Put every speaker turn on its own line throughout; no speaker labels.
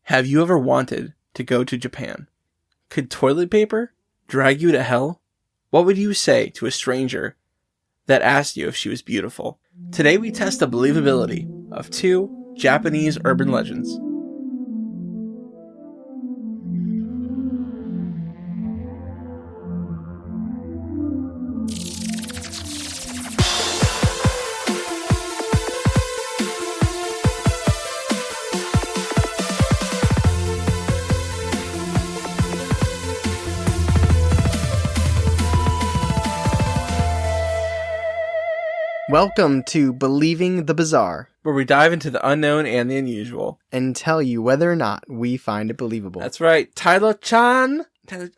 Have you ever wanted to go to Japan? Could toilet paper drag you to hell? What would you say to a stranger that asked you if she was beautiful? Today we test the believability of 2 Japanese urban legends.
Welcome to Believing the Bizarre,
Where we dive into the unknown and the unusual.
and tell you whether or not we find it believable.
That's right. Tyler-chan.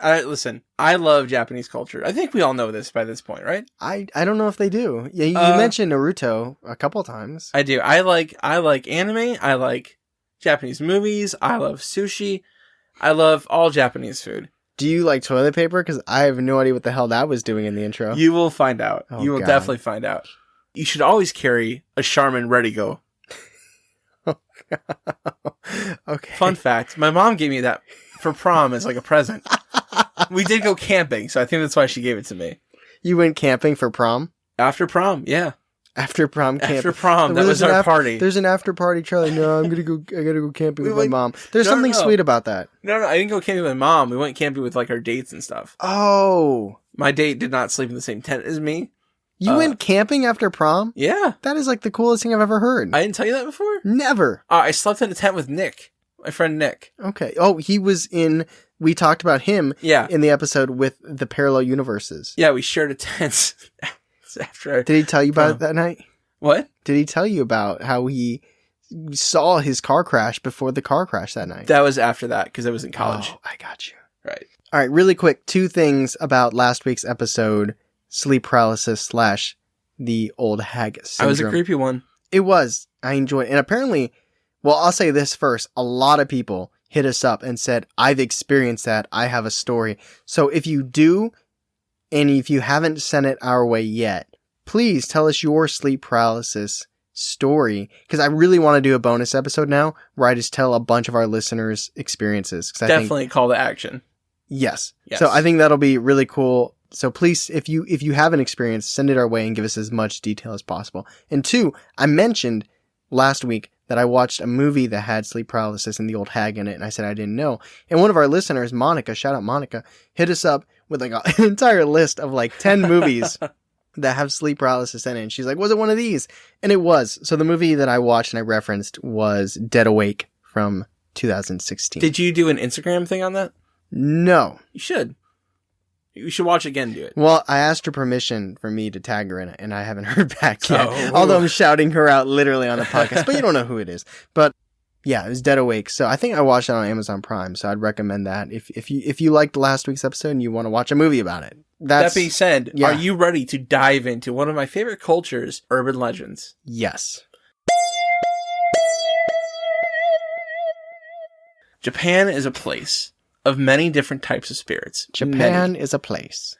Listen, I love Japanese culture. I think we all know this by this point, right?
I don't know if they do. Yeah, you mentioned Naruto a couple times.
I do. I like anime. I like Japanese movies. I love sushi. I love all Japanese food.
Do you like toilet paper? Because I have no idea what the hell that was doing in the intro.
You will find out.
Oh,
you will
God.
definitely find out. You should always carry a Charmin Ready-Go.
Okay.
Fun fact, my mom gave me that for prom as like a present. We did go camping, so I think that's why she gave it to me.
You went camping for prom?
After prom, yeah.
After prom camping.
After prom, that was our party.
There's an after party, Charlie. No, I gotta go camping with my mom. There's
No,
something
no.
sweet about that.
No, I didn't go camping with my mom. We went camping with like our dates and stuff.
Oh.
My date did not sleep in the same tent as me.
You went camping after prom?
Yeah.
That is like the coolest thing I've ever heard.
I didn't tell you that before?
Never.
I slept in a tent with Nick, my friend Nick.
Okay. Oh, he was in... We talked about him
Yeah.
in the episode with the parallel universes.
Yeah, we shared a tent after.
Did he tell you about it that night?
What?
Did he tell you about how he saw his car crash before the car crash that night?
That was after that because I was in college.
Oh, I got you.
Right.
All right, really quick. 2 things about last week's episode, sleep paralysis / the old hag syndrome.
I was a creepy one.
It was. I enjoyed it. And apparently, well, I'll say this first. A lot of people hit us up and said, I've experienced that. I have a story. So if you do, and if you haven't sent it our way yet, please tell us your sleep paralysis story. Because I really want to do a bonus episode now where I just tell a bunch of our listeners' experiences. 'Cause I
Definitely call to action.
Yes.
Yes.
So I think that'll be really cool. So please, if you have an experience, send it our way and give us as much detail as possible. And 2, I mentioned last week that I watched a movie that had sleep paralysis and the old hag in it, and I said I didn't know. And one of our listeners, Monica, shout out Monica, hit us up with like an entire list of like 10 movies that have sleep paralysis in it. And she's like, was it one of these? And it was. So the movie that I watched and I referenced was Dead Awake from 2016.
Did you do an Instagram thing on that?
No.
You should. You should watch it again and do it.
Well, I asked her permission for me to tag her in it, and I haven't heard back yet.
Oh.
Although I'm shouting her out literally on the podcast, but you don't know who it is. But yeah, it was Dead Awake. So I think I watched it on Amazon Prime. So I'd recommend that if you liked last week's episode and you want to watch a movie about it.
That being said,
yeah.
Are you ready to dive into one of my favorite cultures, urban legends?
Yes.
Japan is a place of many different types of spirits.
Japan is a place.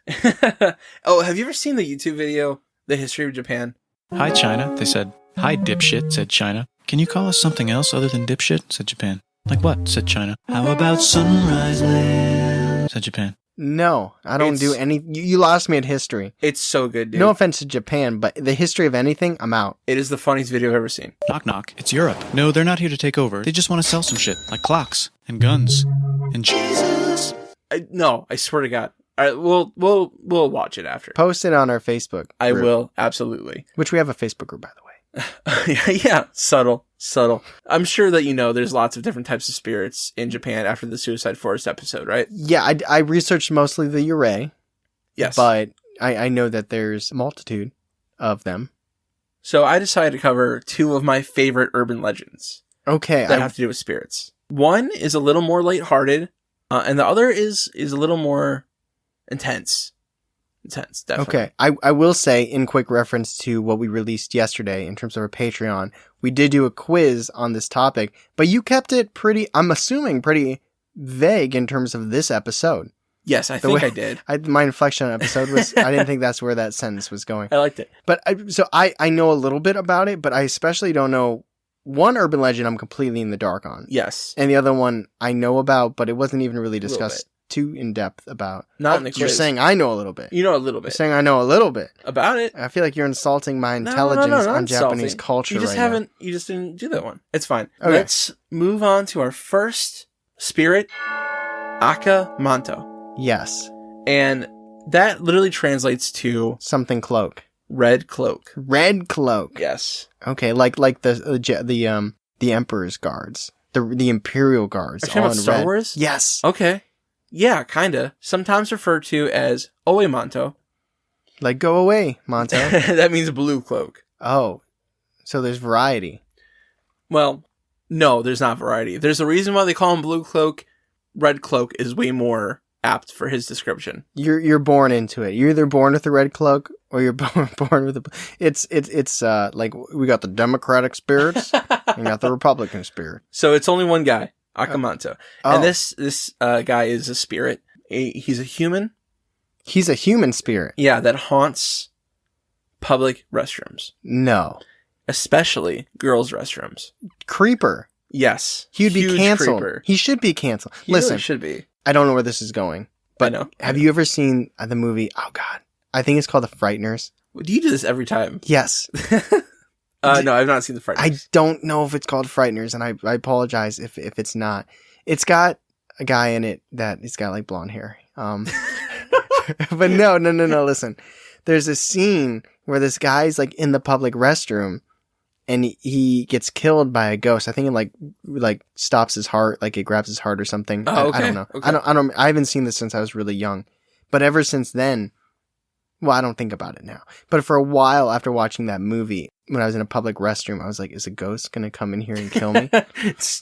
Oh, have you ever seen the YouTube video, The History of Japan?
Hi, China, they said. Hi, dipshit, said China. Can you call us something else other than dipshit, said Japan. Like what, said China. How about Sunrise Land, said Japan.
No, I don't do any... You lost me at history.
It's so good, dude.
No offense to Japan, but the history of anything, I'm out.
It is the funniest video I've ever seen.
Knock knock, it's Europe. No, they're not here to take over. They just want to sell some shit, like clocks, and guns, and Jesus.
No, I swear to God. All right, we'll watch it after.
Post it on our Facebook group,
I will, absolutely.
which we have a Facebook group, by the way.
Yeah, subtle. I'm sure that you know there's lots of different types of spirits in Japan after the Suicide Forest episode, right?
Yeah, I researched mostly the Yurei.
Yes.
But I know that there's a multitude of them.
So I decided to cover 2 of my favorite urban legends
Okay.
that have to do with spirits. One is a little more lighthearted, and the other is a little more intense. Definitely.
Okay. I will say, in quick reference to what we released yesterday in terms of our Patreon, we did do a quiz on this topic, but you kept it pretty, I'm assuming, pretty vague in terms of this episode.
Yes, I think I did.
My inflection on episode was, I didn't think that's where that sentence was going.
I liked it.
But I know a little bit about it, but I especially don't know one urban legend I'm completely in the dark on.
Yes.
And the other one I know about, but it wasn't even really
little
discussed too in depth about.
Not in the
You're
quiz.
saying I know a little bit.
You know a little
You're
bit.
saying I know a little bit.
About it.
I feel like you're insulting my
No,
intelligence
not
on Japanese
insulting.
culture
You just
right
haven't. You just didn't do that one. It's fine.
Okay.
Let's move on to our first spirit, Aka Manto,
now. Yes.
and that literally translates to
Something cloak.
red cloak.
Red cloak.
Yes.
Okay, like the Emperor's guards. The Imperial guards.
Are you talking
all
about
in
Star
red.
Wars?
Yes.
Okay. Yeah, kinda. Sometimes referred to as Oe Manto.
Like, go away, Monto.
That means blue cloak.
Oh. So there's variety.
Well, no, there's not variety. There's a reason why they call him blue cloak. Red cloak is way more apt for his description.
You're born into it. You're either born with the red cloak or you're born with the. It's like we got the Democratic spirits and you got the Republican spirit.
So it's only one guy, Aka Manto.
Oh.
And this guy is a spirit. He's a human.
He's a human spirit.
Yeah, that haunts public restrooms,
No.
especially girls' restrooms.
Creeper.
Yes,
He'd be
huge
canceled.
creeper.
He should be canceled.
He
Listen,
really should be.
I don't know where this is going, but
I know.
have you ever seen the movie? Oh God, I think it's called The Frighteners.
Do you do this every time?
Yes.
No, I've not seen the Frighteners.
I don't know if it's called Frighteners, and I apologize if it's not. It's got a guy in it that he's got like blonde hair. But no. Listen, there's a scene where this guy's like in the public restroom, and he gets killed by a ghost. I think it like stops his heart, like it grabs his heart or something.
Oh, okay.
I don't know.
Okay.
I haven't seen this since I was really young, but ever since then, well, I don't think about it now. But for a while after watching that movie, when I was in a public restroom, I was like, is a ghost going to come in here and kill me?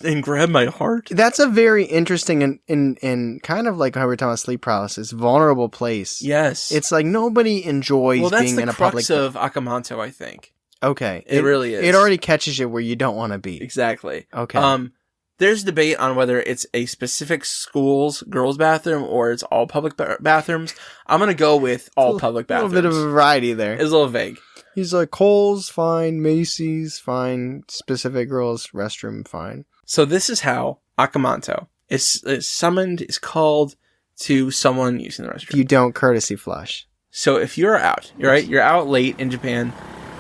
And grab my heart.
That's a very interesting and kind of like how we're talking about sleep paralysis, vulnerable place.
Yes.
It's like nobody enjoys
well, that's
being
the
in a public
crux of Aka Manto, I think.
Okay.
It really is.
It already catches you where you don't want to be.
Exactly.
Okay.
There's debate on whether it's a specific school's girls' bathroom or it's all public bathrooms. I'm gonna go with all public bathrooms.
A little bit of a variety there.
It's a little vague.
He's like, Kohl's, fine. Macy's, fine. Specific girls' restroom, fine.
So this is how Aka Manto is summoned, is called to someone using the restroom.
You don't courtesy flush.
So if you're out, you're out late in Japan,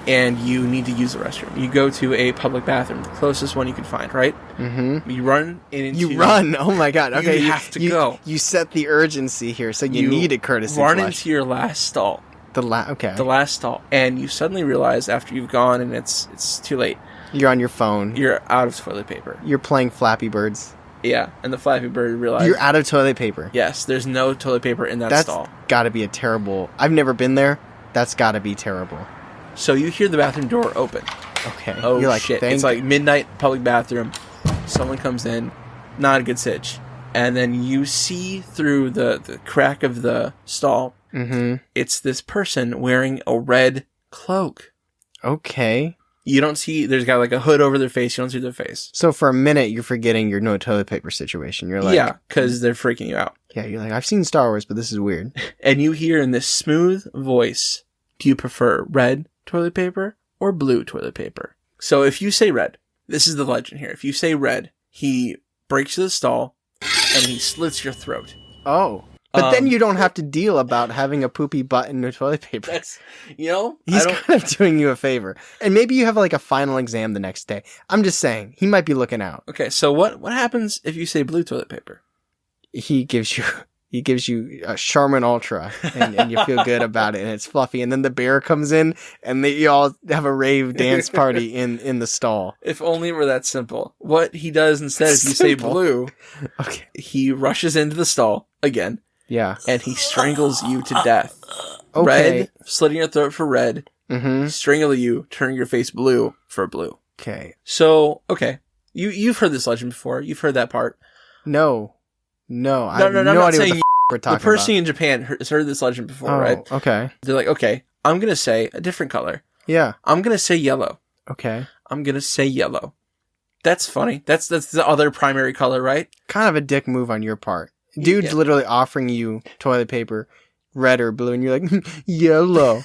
and you need to use the restroom, you go to a public bathroom, the closest one you can find, right?
Mm-hmm.
You run into...
You run! Oh my god. Okay,
You have to go.
You set the urgency here, so you need a courtesy
run
flush.
into your last stall.
The
last stall. And you suddenly realize after you've gone and it's too late,
You're on your phone.
you're out of toilet paper.
You're playing Flappy Birds.
Yeah, and the Flappy Bird realized...
You're out of toilet paper.
Yes, there's no toilet paper in that
That's
stall.
gotta be a terrible... I've never been there. That's gotta be terrible.
So you hear the bathroom door open.
Okay.
Oh,
You're like,
shit.
thank
It's like midnight public bathroom. Someone comes in. Not a good sitch. And then you see through the crack of the stall,
Mm-hmm.
it's this person wearing a red cloak.
Okay.
You don't see... There's got like a hood over their face. You don't see their face.
So for a minute, you're forgetting your no toilet paper situation. You're like...
Yeah, because they're freaking you out.
Yeah, you're like, I've seen Star Wars, but this is weird.
And you hear in this smooth voice, do you prefer red toilet paper or blue toilet paper? So if you say red, this is the legend here. If you say red, he breaks the stall and he slits your throat.
Oh. But then you don't have to deal about having a poopy butt in no toilet paper.
That's, you know,
He's kind of doing you a favor. And maybe you have like a final exam the next day. I'm just saying, he might be looking out.
Okay, so what happens if you say blue toilet paper?
He gives you a Charmin Ultra and you feel good about it and it's fluffy. And then the bear comes in and you all have a rave dance party in the stall.
If only it were that simple. What he does instead, if you say blue,
Okay.
he rushes into the stall again.
Yeah.
And he strangles you to death.
Okay.
Red, slitting your throat for red.
Mm-hmm.
Strangle you, turning your face blue for blue.
Okay.
So, okay. You've heard this legend before. You've heard that part.
No. I have
I'm
no
not
idea
saying
what we're
the
talking
person
about.
in Japan has heard this legend before, right?
Okay.
They're like, okay, I'm going to say a different color.
Yeah.
I'm going to say yellow.
Okay.
I'm going to say yellow. That's funny. That's the other primary color, right?
Kind of a dick move on your part. Dude's literally offering you toilet paper, red or blue, and you're like, yellow.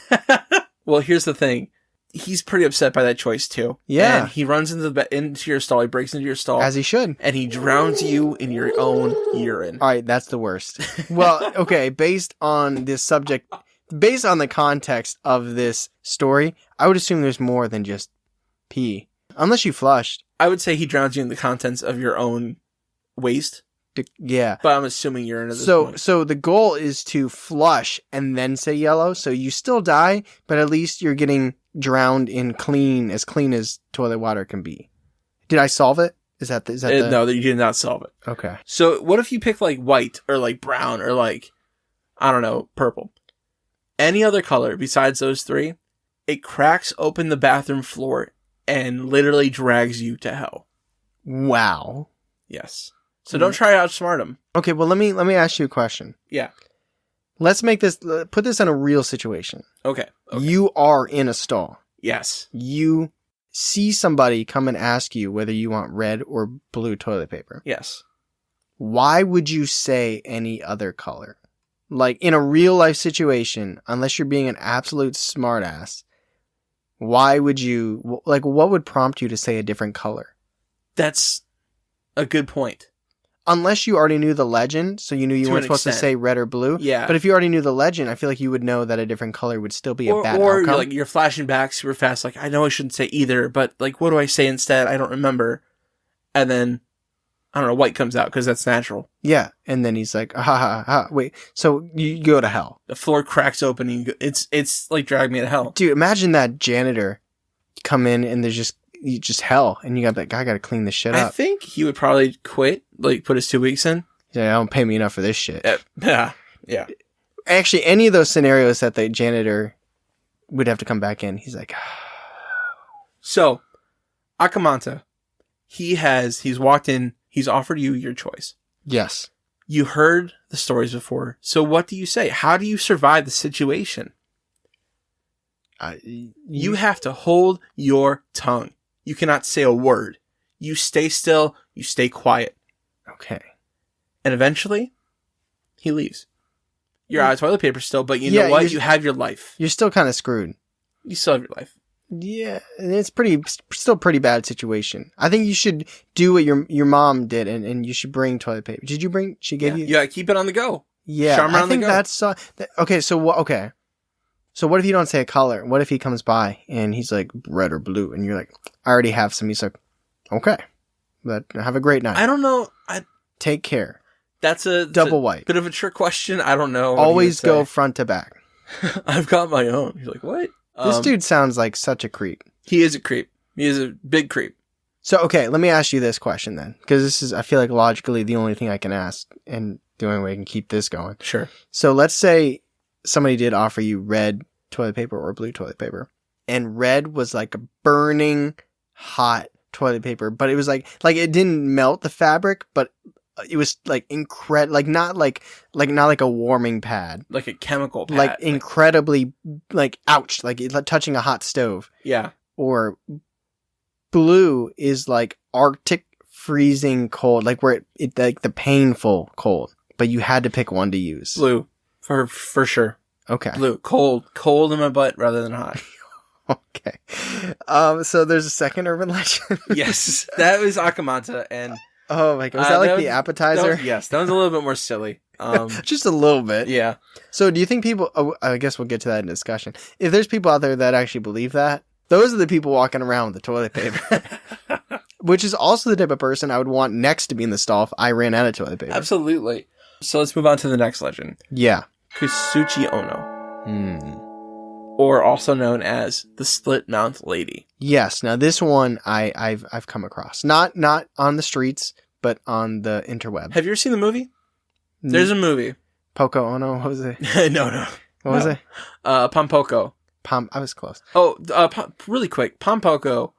Well, here's the thing. he's pretty upset by that choice too.
Yeah.
And he runs into your stall. He breaks into your stall.
As he should.
And he drowns you in your own urine.
All right, that's the worst. Well, okay, based on this subject, based on the context of this story, I would assume there's more than just pee. Unless you flushed.
I would say he drowns you in the contents of your own waste.
Yeah.
But I'm assuming urine at this point.
So the goal is to flush and then say yellow. So you still die, but at least you're getting drowned in as clean as toilet water can be. Did I solve it? Is that
No, you did not solve it.
Okay.
So what if you pick like white or like brown or like, I don't know, purple? Any other color besides those three, it cracks open the bathroom floor and literally drags you to hell.
Wow.
Yes. So don't try to outsmart him.
Okay, well let me ask you a question.
Yeah.
Let's put this in a real situation.
Okay.
You are in a stall.
Yes.
You see somebody come and ask you whether you want red or blue toilet paper.
Yes.
Why would you say any other color? Like in a real life situation, unless you're being an absolute smartass, why would you, like, what would prompt you to say a different color?
That's a good point.
Unless you already knew the legend, so you knew you weren't supposed to say red or blue.
Yeah.
But if you already knew the legend, I feel like you would know that a different color would still be a bad outcome.
Or you're flashing back super fast, like, I know I shouldn't say either, but like, what do I say instead? I don't remember. And then, I don't know, white comes out because that's natural.
Yeah. And then he's like, ha ha ha. Wait, so you go to hell.
The floor cracks open and it's like drag me to hell.
Dude, imagine that janitor come in and there's just hell, and you got that guy got to clean this shit up.
I think he would probably quit, like put his 2 weeks in.
Yeah, don't pay me enough for this shit.
Yeah.
Actually, any of those scenarios that the janitor would have to come back in, he's like,
So, Aka Manto, he's walked in, he's offered you your choice.
yes.
You heard the stories before, so what do you say? How do you survive the situation? You have to hold your tongue. You cannot say a word. You stay still. You stay quiet.
Okay.
And eventually, he leaves. You're out of toilet paper still, but you know what? You have your life.
You're still kind of screwed.
You still have your life.
Yeah, and it's still pretty bad situation. I think you should do what your mom did, and you should bring toilet paper. Did you bring? She gave you.
Yeah, keep it on the go.
Yeah, I think that's okay. So what? Okay. So what if you don't say a color? What if he comes by and he's like red or blue, and you're like, I already have some. He's like, okay, but have a great night.
I don't know.
Take care.
That's a
double white.
Bit of a trick question. I don't know.
Always go front to back.
I've got my own. He's like, what?
This dude sounds like such a creep.
He is a creep. He is a big creep.
So, okay, let me ask you this question then. Because this is, I feel like, logically the only thing I can ask. And the only way I can keep this going.
Sure.
So, let's say somebody did offer you red toilet paper or blue toilet paper. And red was like a burning hot toilet paper. But it was like it didn't melt the fabric, but it was like incredible, not like a warming pad,
like a chemical pad,
like incredibly, like ouch, like touching a hot stove.
Yeah.
Or blue is like Arctic freezing cold, like where it like the painful cold, but you had to pick one to use.
Blue, for sure.
Okay.
Blue, cold in my butt rather than hot.
Okay. So there's a second urban legend.
Yes, that was Aka Manto, and.
Oh my god, was that like the appetizer?
Yes, that was a little bit more silly.
Just a little bit.
Yeah.
So do you think people, I guess we'll get to that in discussion. If there's people out there that actually believe that, those are the people walking around with the toilet paper. Which is also the type of person I would want next to me in the stall if I ran out of toilet paper.
Absolutely. So let's move on to the next legend.
Yeah.
Kuchisake-onna. Or also known as the Slit-Mouthed Lady.
Yes. Now this one I've come across. Not on the streets, but on the interweb.
Have you ever seen the movie? There's a movie.
Poco Ono, what was it?
No.
What was it?
Pampoko.
I was close.
Oh, really quick. Pampoko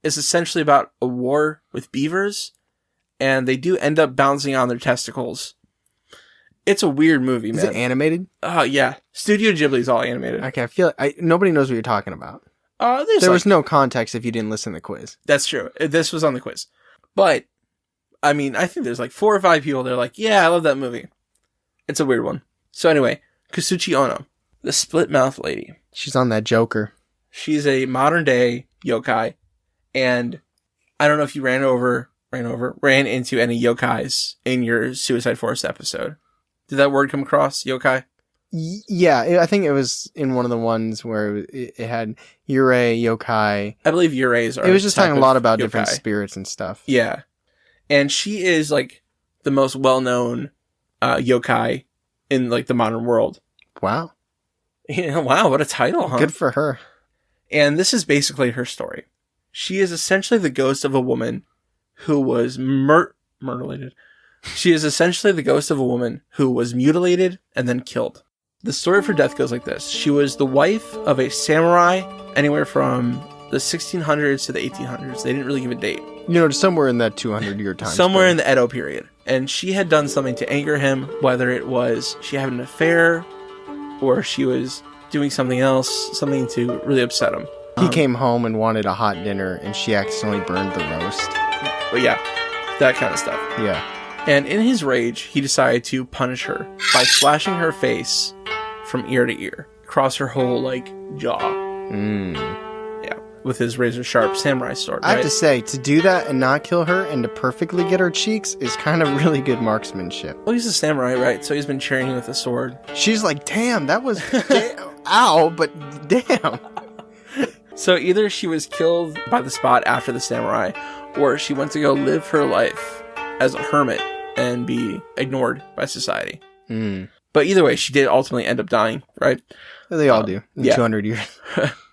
is essentially about a war with beavers, and they do end up bouncing on their testicles. It's a weird movie, man.
Is it animated?
Yeah. Studio Ghibli's all animated.
Okay, I feel nobody knows what you're talking about. There was no context if you didn't listen to the quiz.
That's true. This was on the quiz. But, I mean, I think there's like 4 or 5 people that are like, yeah, I love that movie. It's a weird one. So anyway, Kuchisake-onna, the Split-Mouthed Lady.
She's on that Joker.
She's a modern day yokai, and I don't know if you ran into any yokais in your Suicide Forest episode. Did that word come across, yokai?
Yeah, I think it was in one of the ones where it had Yurei, yokai.
I believe Yureis are.
It was just talking a lot about
yokai.
different spirits and stuff.
Yeah. And she is like the most well-known yokai in like the modern world.
Wow.
Yeah, wow, what a title, huh?
Good for her.
And this is basically her story. She is essentially the ghost of a woman who was mutilated. She is essentially the ghost of a woman who was mutilated and then killed. The story of her death goes like this. She was the wife of a samurai anywhere from the 1600s to the 1800s. They didn't really give a date.
Somewhere in that 200-year time.
Somewhere in the Edo period. And she had done something to anger him, whether it was she had an affair or she was doing something else, something to really upset him.
He came home and wanted a hot dinner, and she accidentally burned the roast.
But yeah, that kind of stuff.
Yeah.
And in his rage, he decided to punish her by slashing her face from ear to ear, across her whole, jaw. Yeah, with his razor-sharp samurai sword, right?
I have to say, to do that and not kill her and to perfectly get her cheeks is kind of really good marksmanship.
Well, he's a samurai, right? So he's been training with a sword.
She's like, damn, that was... ow, but damn.
So either she was killed by the spot after the samurai, or she went to go live her life as a hermit and be ignored by society. But either way, she did ultimately end up dying, right?
They all do in 200 years.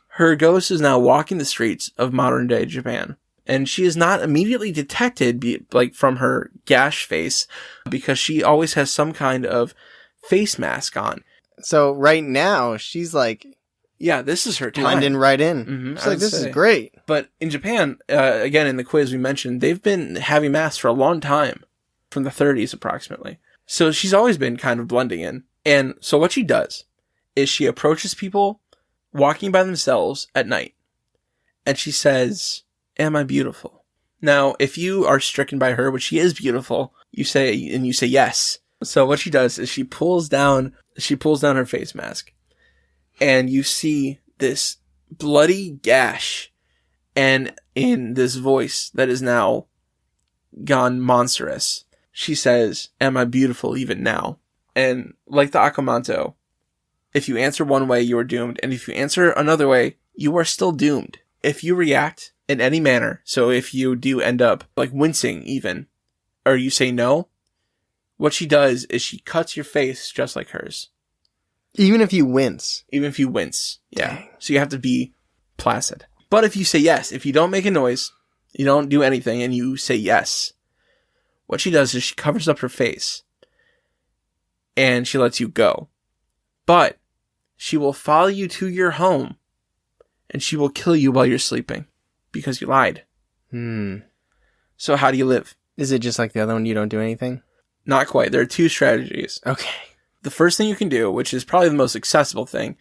Her ghost is now walking the streets of modern day Japan. And she is not immediately detected from her gash face because she always has some kind of face mask on.
So right now, she's like...
Yeah, this is her time.
Blending right in.
Mm-hmm,
She's like, this is great.
But in Japan, again, in the quiz we mentioned, they've been having masks for a long time. From the 30s, approximately. So she's always been kind of blending in. And so what she does is she approaches people walking by themselves at night. And she says, "Am I beautiful?" Now, if you are stricken by her, which she is beautiful, you say yes. So what she does is she pulls down her face mask. And you see this bloody gash. And in this voice that is now gone monstrous, she says, "Am I beautiful even now?" And like the Aka Manto, if you answer one way, you are doomed. And if you answer another way, you are still doomed. If you react in any manner, so if you do end up wincing even, or you say no, what she does is she cuts your face just like hers.
Even if you wince?
Even if you wince, yeah. Dang. So you have to be placid. But if you say yes, if you don't make a noise, you don't do anything, and you say yes, what she does is she covers up her face and she lets you go. But she will follow you to your home and she will kill you while you're sleeping because you lied. So how do you live?
Is it just like the other one? You don't do anything?
Not quite. There are two strategies.
Okay.
The first thing you can do, which is probably the most accessible thing,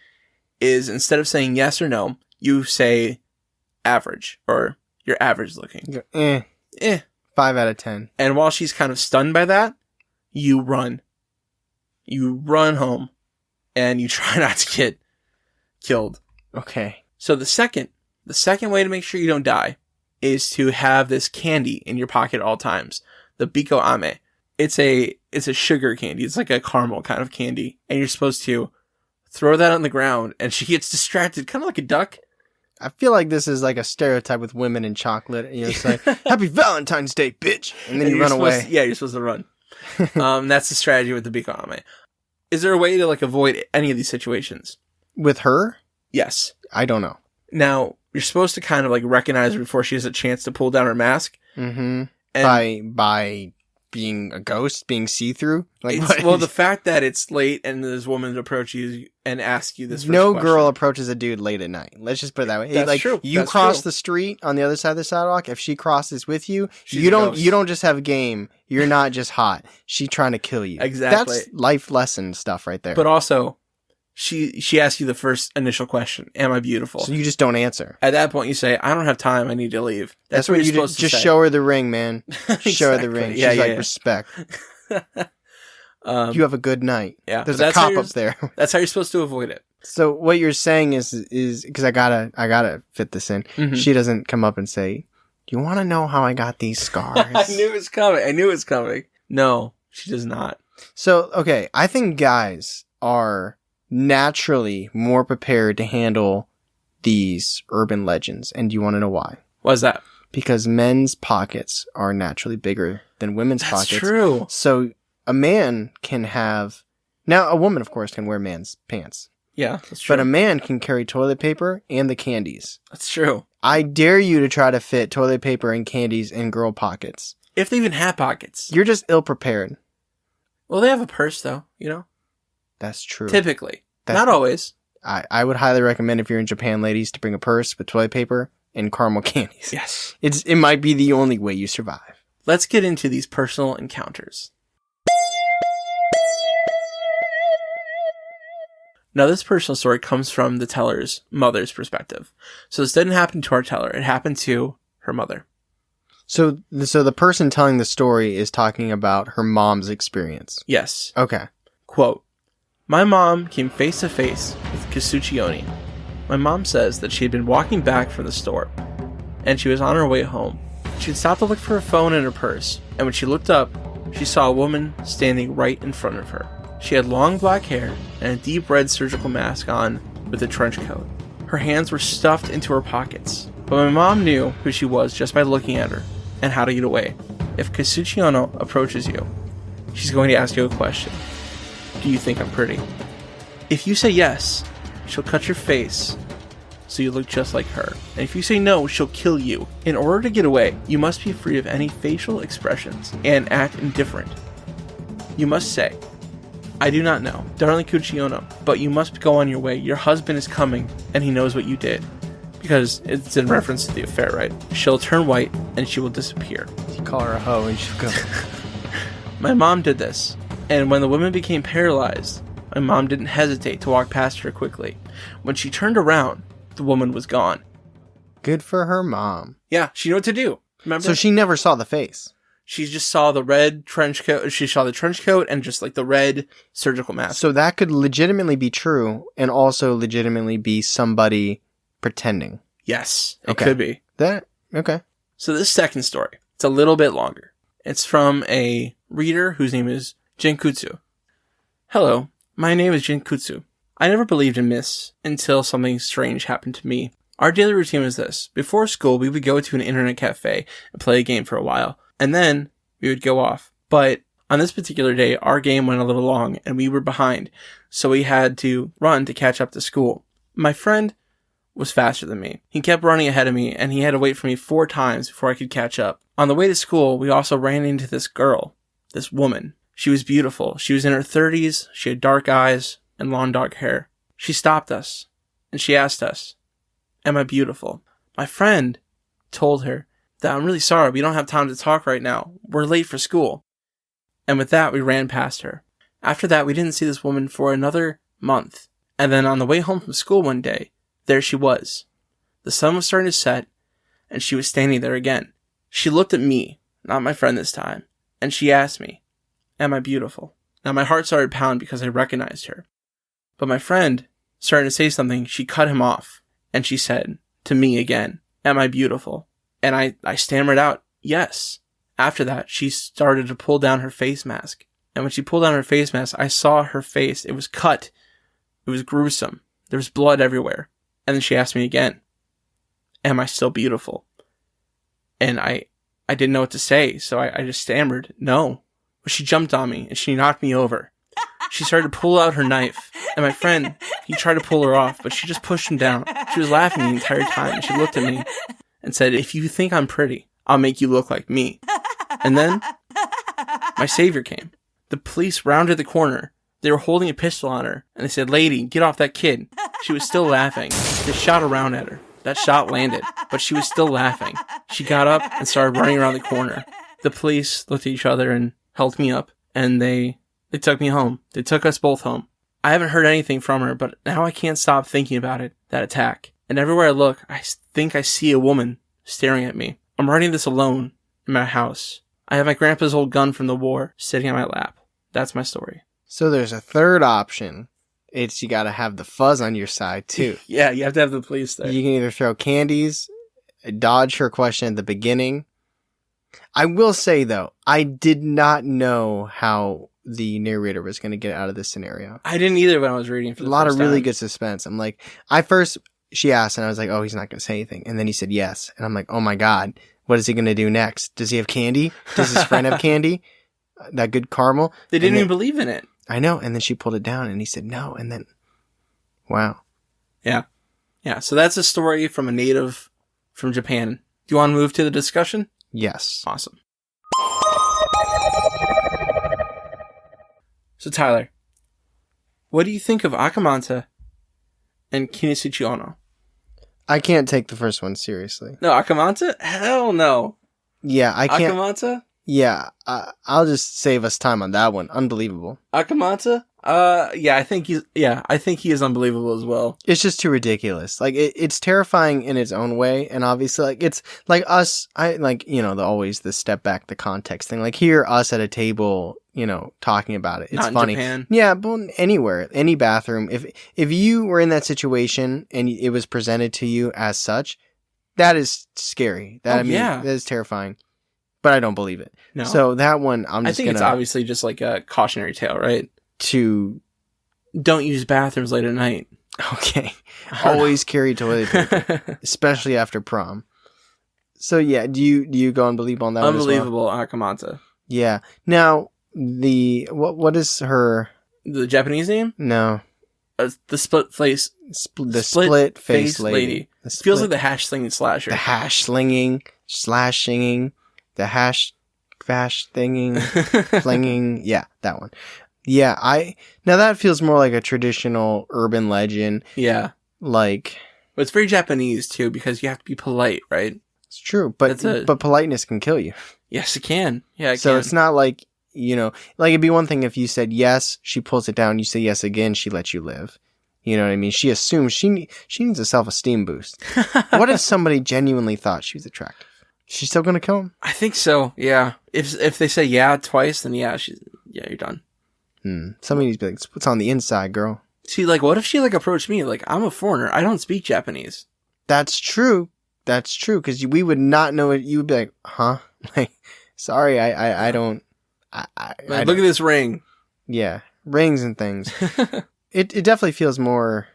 is instead of saying yes or no, you say average, or you're average looking.
You're 5 out of 10.
And while she's kind of stunned by that, you run. You run home. And you try not to get killed.
Okay.
So the second way to make sure you don't die is to have this candy in your pocket at all times. The Biko Ame. It's a sugar candy. It's like a caramel kind of candy. And you're supposed to throw that on the ground and she gets distracted, kind of like a duck.
I feel like this is like a stereotype with women and chocolate. It's like, "Happy Valentine's Day, bitch!" And then you run away.
You're supposed to run. That's the strategy with the Biko Ame. Is there a way to avoid any of these situations?
With her?
Yes.
I don't know.
Now, you're supposed to kind of recognize her before she has a chance to pull down her mask.
Mm-hmm. By being a ghost, being see-through?
The fact that it's late and this woman approaches you and asks you this first
No
question.
girl approaches a dude late at night. Let's just put it that way.
That's true.
You cross the street on the other side of the sidewalk. If she crosses with you, you don't just have game. You're not just hot. She's trying to kill you.
Exactly.
That's life lesson stuff right there.
But also, she asks you the first initial question, "Am I beautiful?"
So you just don't answer.
At that point, you say, "I don't have time. I need to leave."
That's what you're supposed to say. Just show her the ring, man.
Exactly.
Show her the ring. She's respect. You have a good night.
Yeah.
There's a cop up there.
That's how you're supposed to avoid it.
So what you're saying is because I gotta fit this in.
Mhm.
She doesn't come up and say, "Do you want to know how I got these scars?"
I knew it was coming. No, she does not.
So, okay, I think guys are naturally more prepared to handle these urban legends. And do you want to know why?
What's that?
Because men's pockets are naturally bigger than women's pockets.
That's true.
So a man can have... Now, a woman, of course, can wear man's pants.
Yeah, that's true.
But a man can carry toilet paper and the candies.
That's true.
I dare you to try to fit toilet paper and candies in girl pockets.
If they even have pockets.
You're just ill-prepared.
Well, they have a purse, though, you know?
That's true.
Typically. Not always.
I would highly recommend if you're in Japan, ladies, to bring a purse with toilet paper and caramel candies.
Yes.
It might be the only way you survive.
Let's get into these personal encounters. Now, this personal story comes from the teller's mother's perspective. So this didn't happen to our teller. It happened to her mother.
So the person telling the story is talking about her mom's experience.
Yes.
Okay.
Quote, "My mom came face to face with Kuchisake-onna. My mom says that she had been walking back from the store, and she was on her way home. She had stopped to look for her phone and her purse, and when she looked up, she saw a woman standing right in front of her. She had long black hair and a deep red surgical mask on with a trench coat. Her hands were stuffed into her pockets, but my mom knew who she was just by looking at her and how to get away. If Kuchisake-onna approaches you, she's going to ask you a question. Do you think I'm pretty? If you say yes, she'll cut your face so you look just like her. And if you say no, she'll kill you. In order to get away, you must be free of any facial expressions and act indifferent. You must say, I do not know, darling Kuchisake-onna, but you must go on your way. Your husband is coming, and he knows what you did." Because it's in reference to the affair, right? She'll turn white, and she will disappear.
You call her a hoe and she'll go.
My mom did this, and when the woman became paralyzed, my mom didn't hesitate to walk past her quickly. When she turned around, the woman was gone.
Good for her mom.
Yeah, she knew what to do. Remember?
So she never saw the face.
She just saw the red trench coat. She saw the trench coat and just like the red surgical mask.
So that could legitimately be true and also legitimately be somebody pretending.
Yes, it
Okay.
could be.
Okay.
So this second story, it's a little bit longer. It's from a reader whose name is Jinkutsu. Hello, my name is Jinkutsu. I never believed in myths until something strange happened to me. Our daily routine was this. Before school, we would go to an internet cafe and play a game for a while, and then we would go off. But on this particular day, our game went a little long, and we were behind, so we had to run to catch up to school. My friend was faster than me. He kept running ahead of me, and he had to wait for me 4 times before I could catch up. On the way to school, we also ran into this girl, this woman. She was beautiful. She was in her 30s, she had dark eyes, and long dark hair. She stopped us, and she asked us, am I beautiful? My friend told her that I'm really sorry, we don't have time to talk right now. We're late for school. And with that, we ran past her. After that, we didn't see this woman for another month. And then on the way home from school one day, there she was. The sun was starting to set, and she was standing there again. She looked at me, not my friend this time, and she asked me, am I beautiful? Now my heart started to pound because I recognized her. But my friend started to say something. She cut him off, and she said to me again, am I beautiful? And I stammered out, yes. After that, she started to pull down her face mask. And when she pulled down her face mask, I saw her face. It was cut. It was gruesome. There was blood everywhere. And then she asked me again, am I still beautiful? And I didn't know what to say, so I just stammered, no. But she jumped on me, and she knocked me over. She started to pull out her knife, and my friend, he tried to pull her off, but she just pushed him down. She was laughing the entire time, and she looked at me and said, if you think I'm pretty, I'll make you look like me. And then my savior came. The police rounded the corner. They were holding a pistol on her, and they said, lady, get off that kid. She was still laughing. They shot around at her. That shot landed, but she was still laughing. She got up and started running around the corner. The police looked at each other and held me up, and they took me home. They took us both home. I haven't heard anything from her, but now I can't stop thinking about it, that attack. And everywhere I look, I think I see a woman staring at me. I'm writing this alone in my house. I have my grandpa's old gun from the war sitting on my lap. That's my story.
So there's a third option. It's you got to have the fuzz on your side too.
Yeah, you have to have the police there.
You can either throw candies, dodge her question at the beginning. I will say though, I did not know how the narrator was going to get out of this scenario.
I didn't either when I was reading. For the
a lot of
first
really
time.
good suspense. I'm like, she asked, and I was like, oh, he's not going to say anything. And then he said yes, and I'm like, oh my god, what is he going to do next? Does he have candy? Does his friend have candy? That good caramel?
They didn't even believe in it.
I know. And then she pulled it down, and he said no. And then, wow.
Yeah. Yeah. So that's a story from a native from Japan. Do you want to move to the discussion?
Yes.
Awesome. So Tyler, what do you think of Aka Manto and Kuchisake-onna?
I can't take the first one seriously.
No, Aka Manto? Hell no.
Yeah, I can't.
Aka Manto?
Yeah, I'll just save us time on that one. Unbelievable.
Aka Manto? I think he is unbelievable as well.
It's just too ridiculous. Like it's terrifying in its own way, and obviously, like it's like us. I like always the step back, the context thing. Like here, us at a table, talking about it. It's
Not in
funny.
Japan.
Yeah, but anywhere, any bathroom. If you were in that situation and it was presented to you as such, that is scary. That is terrifying. But I don't believe it.
No.
So that one,
I think it's obviously just like a cautionary tale, right? Don't use bathrooms late at night.
Okay. Always carry toilet paper, especially after prom. So yeah, do you go and believe on that
Unbelievable,
one as well?
Aka Manto.
Yeah. Now, what is her...
The Japanese name?
No.
The split face...
The split face lady.
Feels like the hash slinging slasher.
The hash slinging, slashing, the hash thinging, flinging. Yeah, that one. Yeah, now that feels more like a traditional urban legend.
Yeah.
Like...
But it's very Japanese, too, because you have to be polite, right?
It's true, but politeness can kill you.
Yes, it can. Yeah, it
so
can.
It's not like, like it'd be one thing if you said yes, she pulls it down, you say yes again, she lets you live. You know what I mean? She assumes she needs a self-esteem boost. What if somebody genuinely thought she was attractive? She's still going to kill him?
I think so, yeah. If they say yeah twice, then yeah, you're done.
Somebody needs to be like, what's on the inside, girl?
See, like, what if she, like, approached me? Like, I'm a foreigner. I don't speak Japanese.
That's true. That's true, because we would not know it. You would be like, huh? Like, sorry, I don't...
Look at this ring.
Yeah, rings and things. It definitely feels more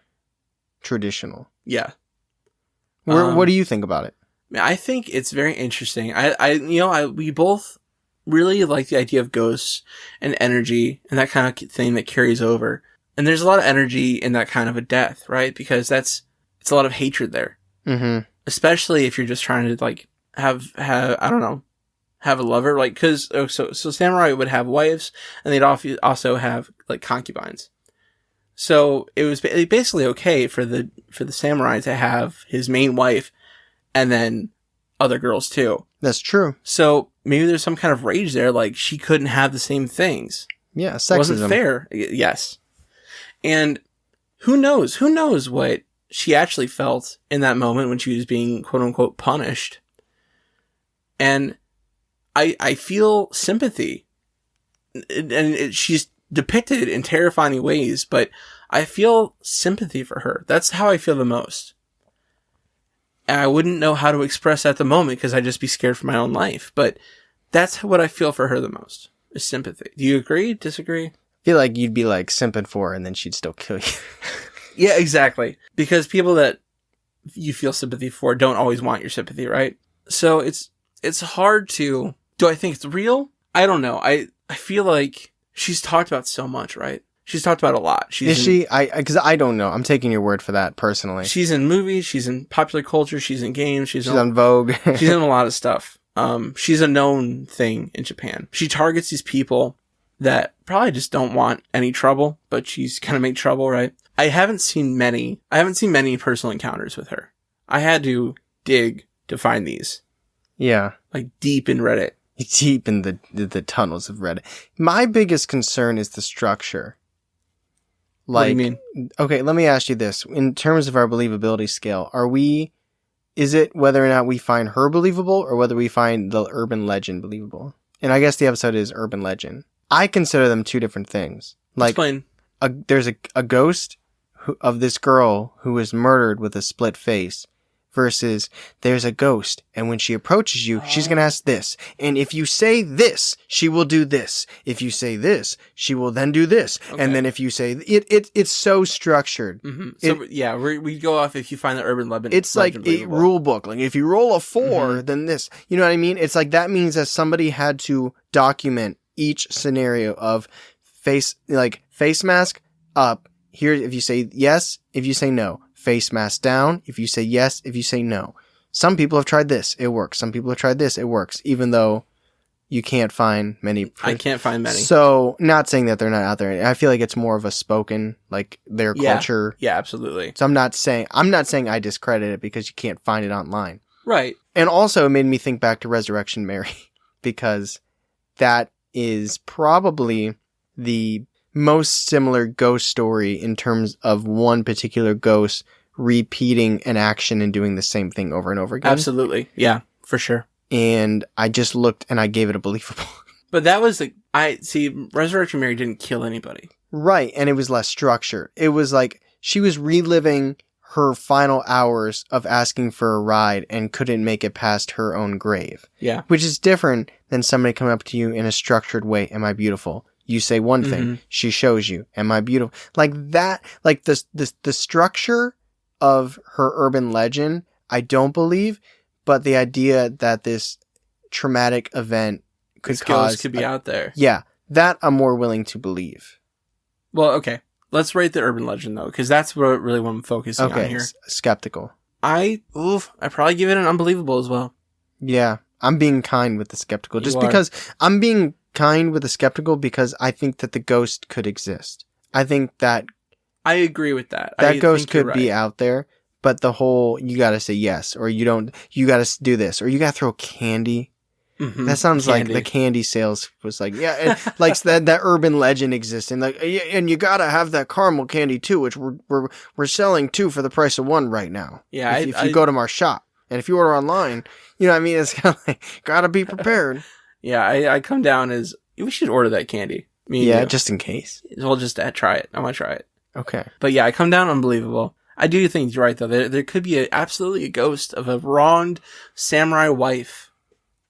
traditional.
Yeah.
What do you think about it?
I think it's very interesting. We both really like the idea of ghosts and energy and that kind of thing that carries over. And there's a lot of energy in that kind of a death, right? Because it's a lot of hatred there.
Mm-hmm.
Especially if you're just trying to like have I don't know, have a lover, like, cause so samurai would have wives and they'd also have like concubines. So it was basically okay for the samurai to have his main wife and then other girls too.
That's true.
So maybe there's some kind of rage there, like she couldn't have the same things.
Yeah, sexism.
It wasn't fair. Yes. And who knows what she actually felt in that moment when she was being quote unquote punished. And I feel sympathy. And she's depicted in terrifying ways, but I feel sympathy for her. That's how I feel the most. And I wouldn't know how to express at the moment because I'd just be scared for my own life. But that's what I feel for her the most, is sympathy. Do you agree? Disagree?
I feel like you'd be like simping for her and then she'd still kill you.
Yeah, exactly. Because people that you feel sympathy for don't always want your sympathy, right? So it's hard to... Do I think it's real? I don't know. I feel like she's talked about so much, right? She's talked about a lot.
Because I don't know. I'm taking your word for that personally.
She's in movies. She's in popular culture. She's in games. She's
on Vogue.
She's in a lot of stuff. She's a known thing in Japan. She targets these people that probably just don't want any trouble, but she's gonna make trouble, right? I haven't seen many personal encounters with her. I had to dig to find these.
Yeah.
Like deep in Reddit.
Deep in the tunnels of Reddit. My biggest concern is the structure.
What do you mean?
Okay, let me ask you this. In terms of our believability scale, is it whether or not we find her believable or whether we find the urban legend believable? And I guess the episode is urban legend. I consider them two different things. Like,
explain.
there's a ghost of this girl who was murdered with a split face versus there's a ghost and when she approaches you, she's going to ask this. And if you say this, she will do this. If you say this, she will then do this. Okay. And then if you say it's so structured.
Mm-hmm. So we go off if you find the urban legend.
It's like a rule book. Like if you roll a 4, then this, you know what I mean? It's like that means that somebody had to document each scenario of face mask up. Here, if you say yes, if you say no. Face mask down. If you say yes, if you say no. Some people have tried this. It works. Some people have tried this. It works. Even though you can't find many.
I can't find many.
So, not saying that they're not out there. I feel like it's more of a spoken, like their culture.
Yeah, absolutely.
So I'm not saying I discredit it because you can't find it online.
Right.
And also it made me think back to Resurrection Mary because that is probably the most similar ghost story in terms of one particular ghost repeating an action and doing the same thing over and over again.
Absolutely. Yeah, for sure.
And I just looked and I gave it a believable.
But that was Resurrection Mary didn't kill anybody.
Right. And it was less structured. It was like she was reliving her final hours of asking for a ride and couldn't make it past her own grave.
Yeah.
Which is different than somebody coming up to you in a structured way. Am I beautiful? You say one thing, she shows you, am I beautiful? Like that, like the structure of her urban legend, I don't believe, but the idea that this traumatic event could
be out there.
Yeah, that I'm more willing to believe.
Well, okay. Let's rate the urban legend though, because that's what really what I'm focusing on here.
Skeptical.
I probably give it an unbelievable as well.
Yeah, I'm being kind with the skeptical, because I'm being kind with the skeptical because I think that the ghost could exist. I think that
I agree with that.
That ghost could be out there, but the whole you got to say yes or you don't. You got to do this or you got to throw candy. Mm-hmm. That sounds like the candy sales was like like that urban legend exists and and you got to have that caramel candy too, which we're selling 2 for the price of 1 right now.
Yeah,
if you go to our shop and if you order online, you know what I mean. It's kind of like gotta be prepared.
Yeah, I come down as we should order that candy.
Just in case.
We'll just try it. I want to try it.
Okay.
But yeah, I come down unbelievable. I do think you're right though. There could be absolutely a ghost of a wronged samurai wife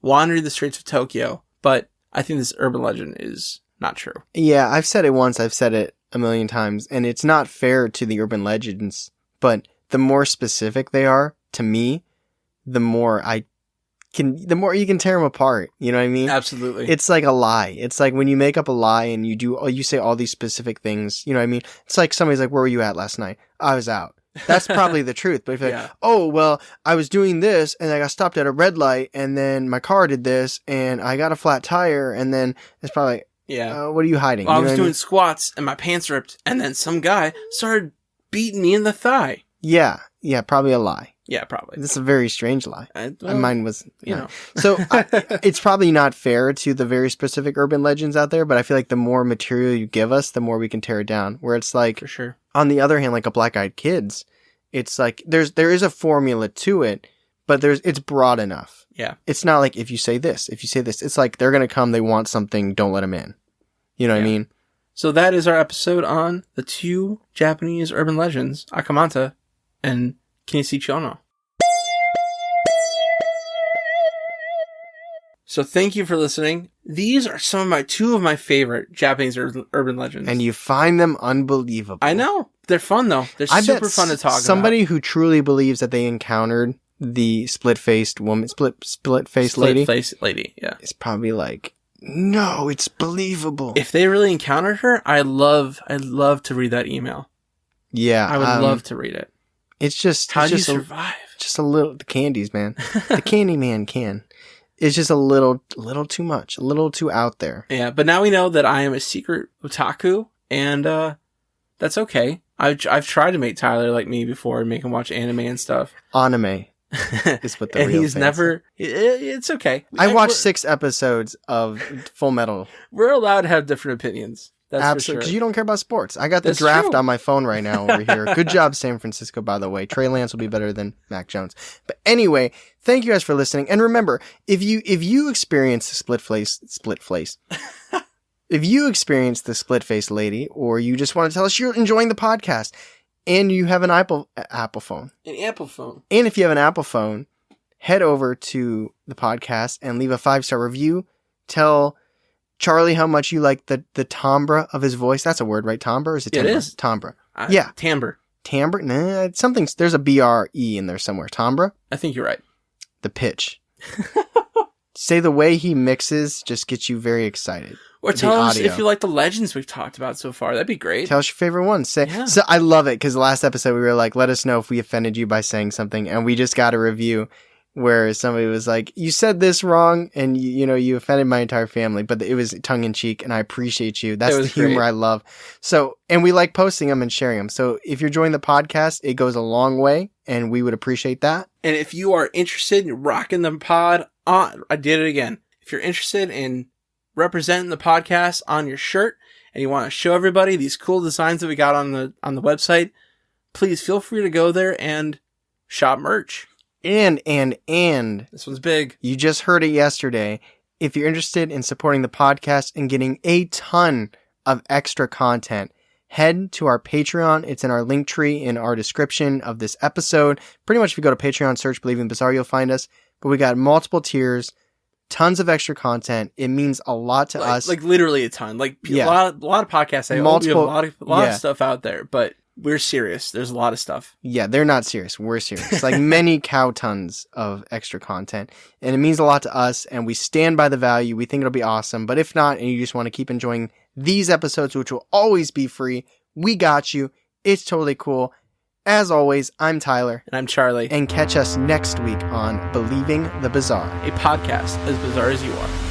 wandering the streets of Tokyo. But I think this urban legend is not true. Yeah,
I've said it once. I've said it a million times, and it's not fair to the urban legends. But the more specific they are to me, the more you can tear them apart. You know what I mean?
Absolutely.
It's like a lie. It's like when you make up a lie and you say all these specific things. You know what I mean? It's like somebody's like, "Where were you at last night?" I was out. That's probably the truth. But if you're like, "Oh, well, I was doing this and I got stopped at a red light and then my car did this and I got a flat tire," and then it's probably what are you hiding?
Well,
you know
I was doing squats and my pants ripped and then some guy started beating me in the thigh.
Yeah, probably a lie.
Yeah, probably.
This is a very strange lie. Mine was,
know.
So it's probably not fair to the very specific urban legends out there, but I feel like the more material you give us, the more we can tear it down. Where it's like,
for sure.
On the other hand, like a Black Eyed Kids, it's like there is a formula to it, but it's broad enough.
Yeah.
It's not like if you say this, it's like they're gonna come, they want something, don't let them in. You know what I mean?
So that is our episode on the 2 Japanese urban legends, Aka Manto and Kuchisake-onna. So thank you for listening. These are two of my favorite Japanese urban legends.
And you find them unbelievable.
I know. They're fun though. They're super fun to talk about.
Somebody who truly believes that they encountered the split-faced woman, split-faced lady.
Split-faced lady, yeah.
It's probably like, no, it's believable.
If they really encountered her, I'd love to read that email.
Yeah.
I would love to read it.
It's just...
How do you survive?
Just a little... The candies, man. The candy man can. It's just a little too much. A little too out there.
Yeah, but now we know that I am a secret otaku, and that's okay. I've tried to make Tyler like me before and make him watch anime and stuff.
Anime is what the
and
real
he's never... It's okay.
I watched 6 episodes of Full Metal.
We're allowed to have different opinions. That's
absolutely, because
sure.
you don't care about sports. I got the draft on my phone right now over here. Good job, San Francisco, by the way. Trey Lance will be better than Mac Jones. But anyway, thank you guys for listening. And remember, if you experience split face, If you experience the split-faced lady, or you just want to tell us you're enjoying the podcast, and you have an Apple phone.
An Apple phone.
And if you have an Apple phone, head over to the podcast and leave a 5-star review. Tell Charlie how much you like the timbre of his voice. That's a word, right? Timbre? Or is it timbre?
It is.
Timbre.
Yeah. Timbre.
Timbre? Nah, there's a B-R-E in there somewhere. Timbre?
I think you're right.
The pitch. Say the way he mixes just gets you very excited.
Or tell us if you like the legends we've talked about so far. That'd be great.
Tell us your favorite one. So I love it because the last episode we were like, let us know if we offended you by saying something. And we just got a review where somebody was like, you said this wrong and you offended my entire family, but it was tongue in cheek and I appreciate you. That's the humor great. I love. So, and we like posting them and sharing them. So if you're joining the podcast, it goes a long way and we would appreciate that.
And if you are interested in rocking the pod on, I did it again. If you're interested in representing the podcast on your shirt and you want to show everybody these cool designs that we got on the website, please feel free to go there and shop merch.
And
this one's big.
You just heard it yesterday. If you're interested in supporting the podcast and getting a ton of extra content, head to our Patreon. It's in our link tree in our description of this episode. Pretty much if you go to Patreon, search Believing Bizarre, you'll find us. But we got multiple tiers, tons of extra content. It means a lot to us.
Like literally a ton. Like a lot of podcasts say, we have a lot of stuff out there, but we're serious. There's a lot of stuff.
Yeah, they're not serious. We're serious. Like many cow tons of extra content. And it means a lot to us, and we stand by the value. We think it'll be awesome. But if not, and you just want to keep enjoying these episodes, which will always be free, we got you. It's totally cool. As always, I'm Tyler.
And I'm Charlie.
And catch us next week on Believing the Bizarre,
a podcast as bizarre as you are.